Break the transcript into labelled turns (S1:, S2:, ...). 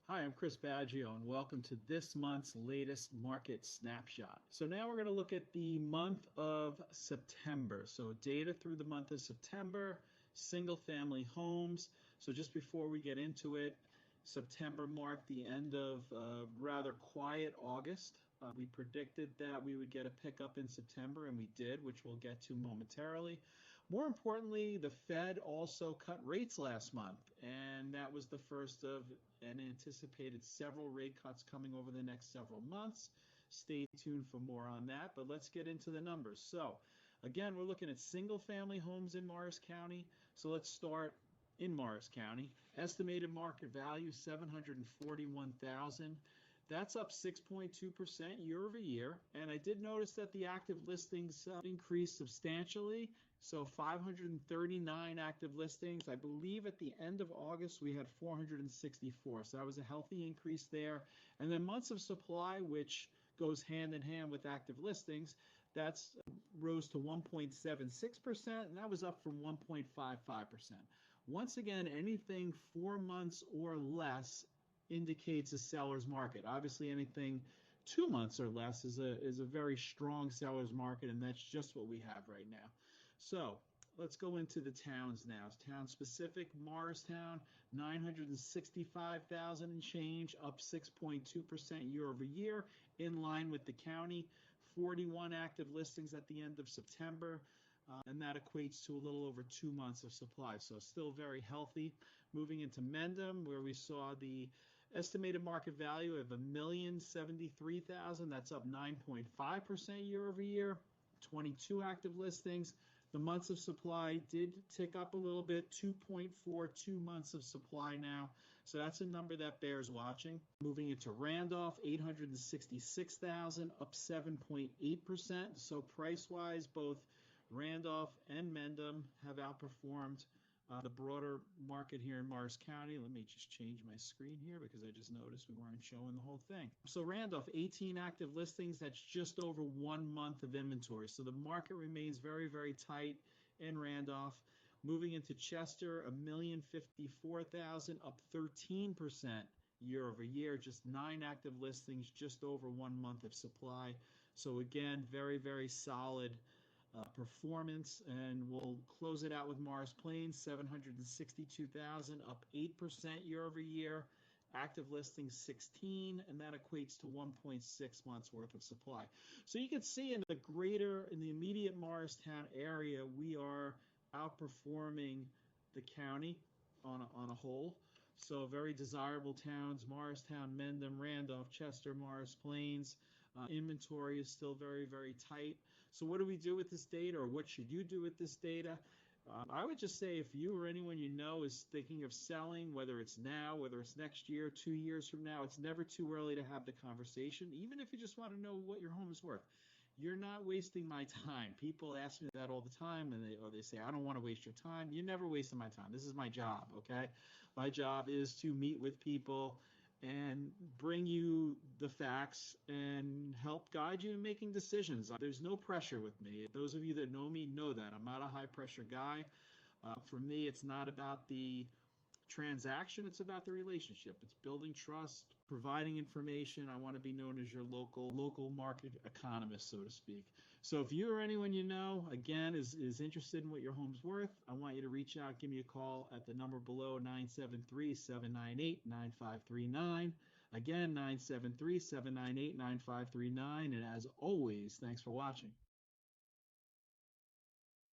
S1: Hi, I'm Chris Baggio, and welcome to this month's latest market snapshot. So now we're going to look at the month of September. So data through the month of September, single family homes. So just before we get into it, September marked the end of a rather quiet August. We predicted that we would get a pickup in September, and we did, which we'll get to momentarily. More importantly, the Fed also cut rates last month, and that was the first of an anticipated several rate cuts coming over the next several months. Stay tuned for more on that, but let's get into the numbers. So, again, we're looking at single family homes in Morris County. So let's start in Morris County. Estimated market value 741,000. That's up 6.2% year over year. And I did notice that the active listings increased substantially. So 539 active listings. I believe at the end of August we had 464. So that was a healthy increase there. And then months of supply, which goes hand in hand with active listings, that's rose to 1.76%, and that was up from 1.55%. Once again, anything 4 months or less indicates a seller's market. Obviously, anything 2 months or less is a very strong seller's market, and that's just what we have right now. So let's go into the towns now. Town specific, Morristown, 965,000 and change, up 6.2% year over year, in line with the county. 41 active listings at the end of September. And that equates to a little over 2 months of supply. So still very healthy. Moving into Mendham, where we saw the estimated market value of $1,073,000. That's up 9.5% year over year. 22 active listings. The months of supply did tick up a little bit, 2.42 months of supply now. So that's a number that bears watching. Moving into Randolph, 866,000, up 7.8%. So price-wise, both Randolph and Mendham have outperformed the broader market here in Morris County. Let me just change my screen here because I just noticed we weren't showing the whole thing. So Randolph, 18 active listings. That's just over 1 month of inventory. So the market remains very, very tight in Randolph. Moving into Chester, 1,054,000, up 13% year over year. Just 9 active listings, just over 1 month of supply. So again, very, very solid performance. And we'll close it out with Morris Plains, 762,000, up 8% year over year. Active listings 16, and that equates to 1.6 months worth of supply. So you can see in the immediate Morristown area, we are outperforming the county on a whole. So very desirable towns: Morristown, Mendham, Randolph, Chester, Morris Plains. Inventory is still very, very tight. So what do we do with this data, or what should you do with this data? I would just say, if you or anyone you know is thinking of selling, whether it's now, whether it's next year, 2 years from now, it's never too early to have the conversation, even if you just want to know what your home is worth. You're not wasting my time. People ask me that all the time, or they say, I don't want to waste your time. You're never wasting my time. This is my job, okay? My job is to meet with people and bring you the facts and help guide you in making decisions. There's no pressure with me. Those of you that know me know that. I'm not a high pressure guy. For me, it's not about the transaction, it's about the relationship. It's building trust, providing information. I want to be known as your local market economist, so to speak. So if you or anyone you know, again, is interested in what your home's worth, I want you to reach out, give me a call at the number below, 973-798-9539. Again, 973-798-9539. And as always, thanks for watching.